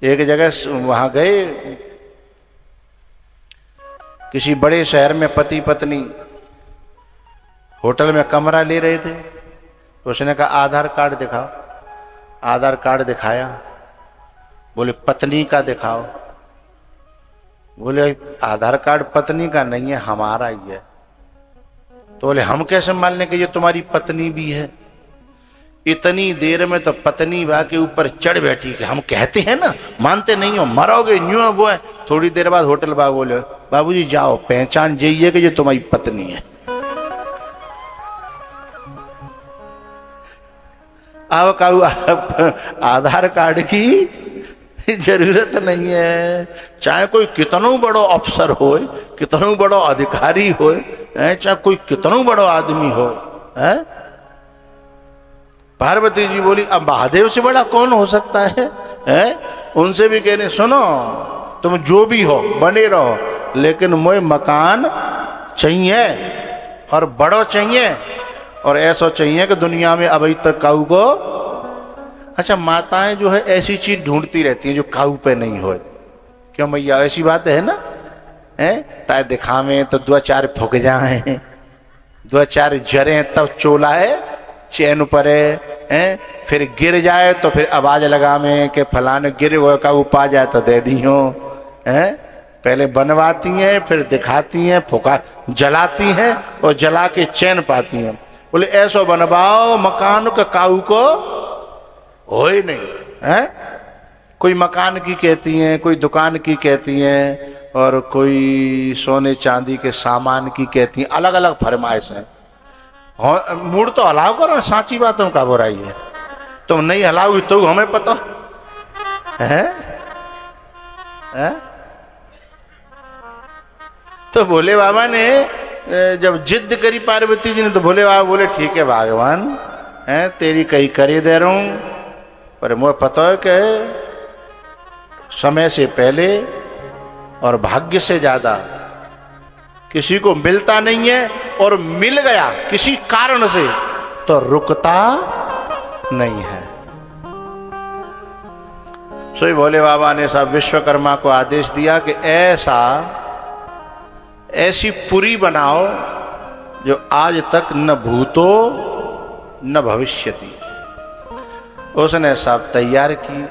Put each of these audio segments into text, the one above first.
एक जगह वहां गए, किसी बड़े शहर में पति पत्नी होटल में कमरा ले रहे थे। तो उसने कहा आधार कार्ड दिखाओ। आधार कार्ड दिखाया। बोले पत्नी का दिखाओ। बोले आधार कार्ड पत्नी का नहीं है, हमारा ही है। तो बोले हम कैसे मान लें कि ये तुम्हारी पत्नी भी है? इतनी देर में तो पत्नी बा के ऊपर चढ़ बैठी कि हम कहते हैं ना, मानते नहीं हो, मरोगे न्यू वो है। थोड़ी देर बाद होटल बा बोले बाबूजी जाओ, पहचान जाइए कि ये तुम्हारी पत्नी है। अब कहू आधार कार्ड की जरूरत नहीं है। चाहे कोई कितनो बड़ो अफसर हो, कितनो बड़ो अधिकारी हो, चाहे कोई कितनो बड़ो आदमी हो। पार्वती जी बोली अब महादेव से बड़ा कौन हो सकता है? उनसे भी कहने सुनो, तुम जो भी हो बने रहो, लेकिन मुझे मकान चाहिए और बड़ो चाहिए और ऐसा चाहिए कि दुनिया में अभी तक काऊ को। अच्छा, माताएं जो है ऐसी चीज ढूंढती रहती हैं जो काऊ पे नहीं हो। क्यों मैया, ऐसी बात है ना? ताए दिखावे तो दो चार फुक जाए, दो चार जरे तब चोला है चैन पर है। फिर गिर जाए तो फिर आवाज लगा में कि फलाने गिर वो का उपा जाए तो दे दी हो। पहले बनवाती हैं, फिर दिखाती हैं, फुका जलाती हैं और जला के चैन पाती हैं। बोले ऐसा बनवाओ मकान का काऊ को हो ही नहीं है। कोई मकान की कहती हैं, कोई दुकान की कहती हैं और कोई सोने चांदी के सामान की कहती हैं। अलग अलग फरमाइश है। मूड तो हलाओ करो, साची बातों का बुराई है। तुम नहीं हलाओ तो हमें पता है? तो भोले बाबा ने जब जिद करी पार्वती जी ने, तो भोले बाबा बोले ठीक है भगवान, तेरी कही करे दे रहा हूं, पर मुझे पता है कि समय से पहले और भाग्य से ज्यादा किसी को मिलता नहीं है, और मिल गया किसी कारण से तो रुकता नहीं है। सो भोले बाबा ने साहब विश्वकर्मा को आदेश दिया कि ऐसी पुरी बनाओ जो आज तक न भूतो न भविष्यति। उसने साहब तैयार की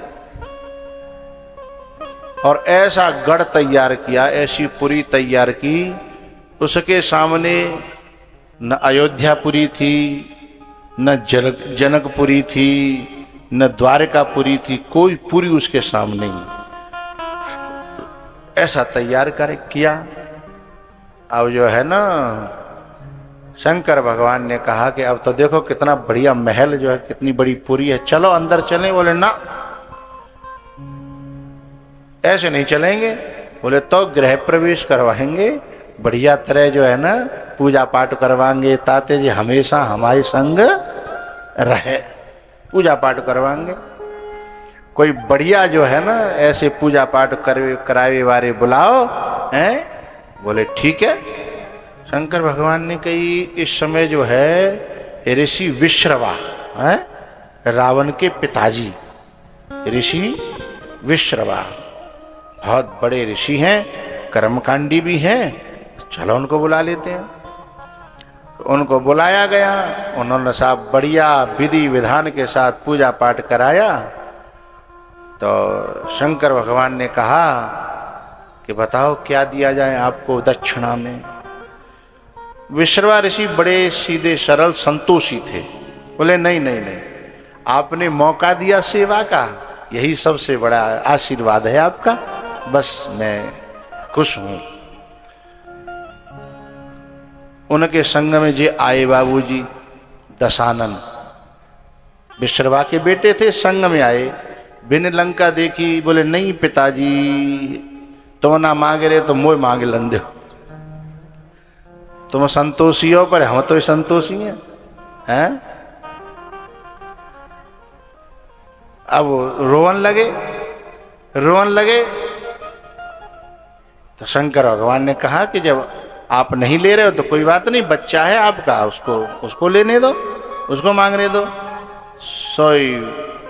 और ऐसा गढ़ तैयार किया, ऐसी पुरी तैयार की। उसके सामने न अयोध्यापुरी थी, न जनकपुरी थी, न द्वारकापुरी थी, कोई पुरी उसके सामने ही। ऐसा तैयार कर किया। अब जो है ना, शंकर भगवान ने कहा कि अब तो देखो कितना बढ़िया महल जो है, कितनी बड़ी पुरी है, चलो अंदर चलें। बोले ना, ऐसे नहीं चलेंगे। बोले तो गृह प्रवेश करवाएंगे, बढ़िया तरह जो है ना पूजा पाठ करवाएंगे, ताते जी हमेशा हमारे संग रहे। पूजा पाठ करवाएंगे, कोई बढ़िया जो है ना ऐसे पूजा पाठ करावे वाले बुलाओ हैं। बोले ठीक है। शंकर भगवान ने कही इस समय जो है ऋषि विश्रवा है, रावण के पिताजी ऋषि विश्रवा बहुत बड़े ऋषि हैं, कर्मकांडी भी हैं, चलो उनको बुला लेते हैं। उनको बुलाया गया। उन्होंने साहब बढ़िया विधि विधान के साथ पूजा पाठ कराया। तो शंकर भगवान ने कहा कि बताओ क्या दिया जाए आपको दक्षिणा में। विश्रवा ऋषि बड़े सीधे सरल संतोषी थे। बोले नहीं नहीं नहीं, आपने मौका दिया सेवा का, यही सबसे बड़ा आशीर्वाद है आपका, बस मैं खुश हूं। उनके संग में जे आए बाबूजी दशानन, विश्रवा के बेटे थे, संग में आए। बिन लंका देखी, बोले नहीं पिताजी, तुम ना मांगे रहे तो मोह मांगे लंदे हो। तुम संतोषी हो पर हम तो संतोषी हैं। अब रोवन लगे। तो शंकर भगवान ने कहा कि जब आप नहीं ले रहे हो तो कोई बात नहीं, बच्चा है आपका, उसको लेने दो, उसको मांगने दो। सोई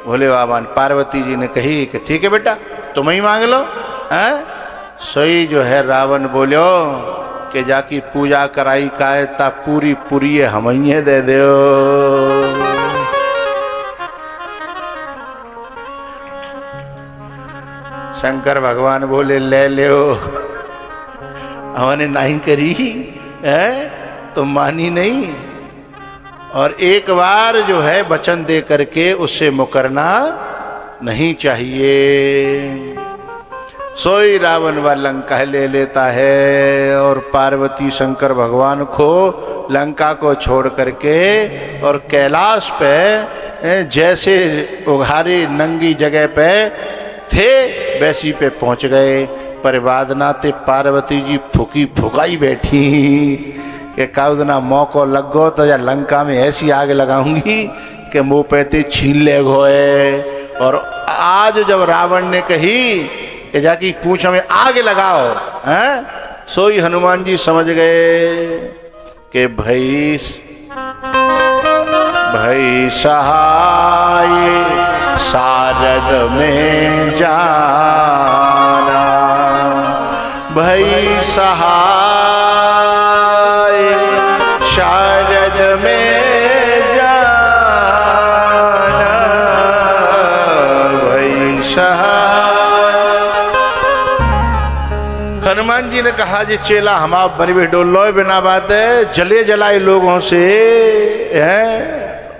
भोले बाबा ने, पार्वती जी ने कही कि ठीक है बेटा, तुम ही मांग लो। हैं सोई जो है रावण बोलो कि जाकी पूजा कराई काहे ता पूरी पूरी हमइये दे दो। शंकर भगवान बोले ले लो। हमने नहीं करी है तो मानी नहीं, और एक बार जो है वचन दे करके उससे मुकरना नहीं चाहिए। सोई रावण व लंका ले लेता है और पार्वती शंकर भगवान को लंका को छोड़ करके और कैलाश पे जैसे उघारे नंगी जगह पे थे वैसी पे पहुंच गए। पर वादनाते पार्वती जी फुकी फुकाई बैठी कि काउदना मौको लग गो तो या लंका में ऐसी आग लगाऊंगी कि मुंह पे छीन ले गोए। और आज जब रावण ने कही कि जाकी पूंछ में आग लगाओ, हैं सोई हनुमान जी समझ गए कि भई सहाय सारद में जाना, भई सहाय शारद में जाना, भई सहाय। हनुमान जी ने कहा जी चेला हम आप बनी डोलो बिना बात है, जले जलाए लोगों से हैं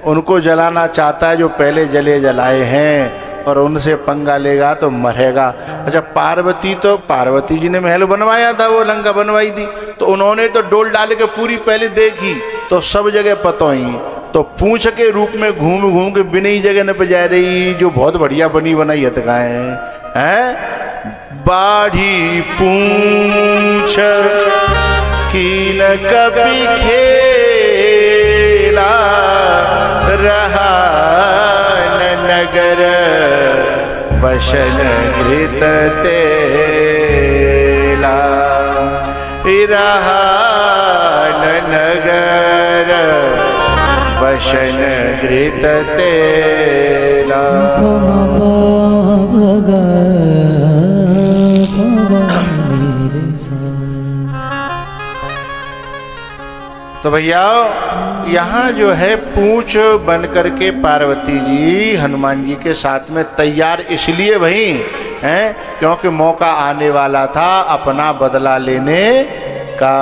उनको जलाना चाहता है जो पहले जले जलाए हैं, और उनसे पंगा लेगा तो मरेगा। अच्छा पार्वती जी ने महल बनवाया था, वो लंका बनवाई थी, तो उन्होंने तो डोल डाल के पूरी पहले देखी तो सब जगह पतोई, तो पूंछ के रूप में घूम घूम के बिना जगह न पे जा रही जो बहुत बढ़िया बनी बनाई हतकाए हैं। बाढ़ी पूंछ की न कभी खेला रहा नगर बशन घृत तेला, रहा नगर बशन घृत तेला। तो भैया यहाँ जो है पूंछ बन करके पार्वती जी हनुमान जी के साथ में तैयार इसलिए भई हैं क्योंकि मौका आने वाला था अपना बदला लेने का।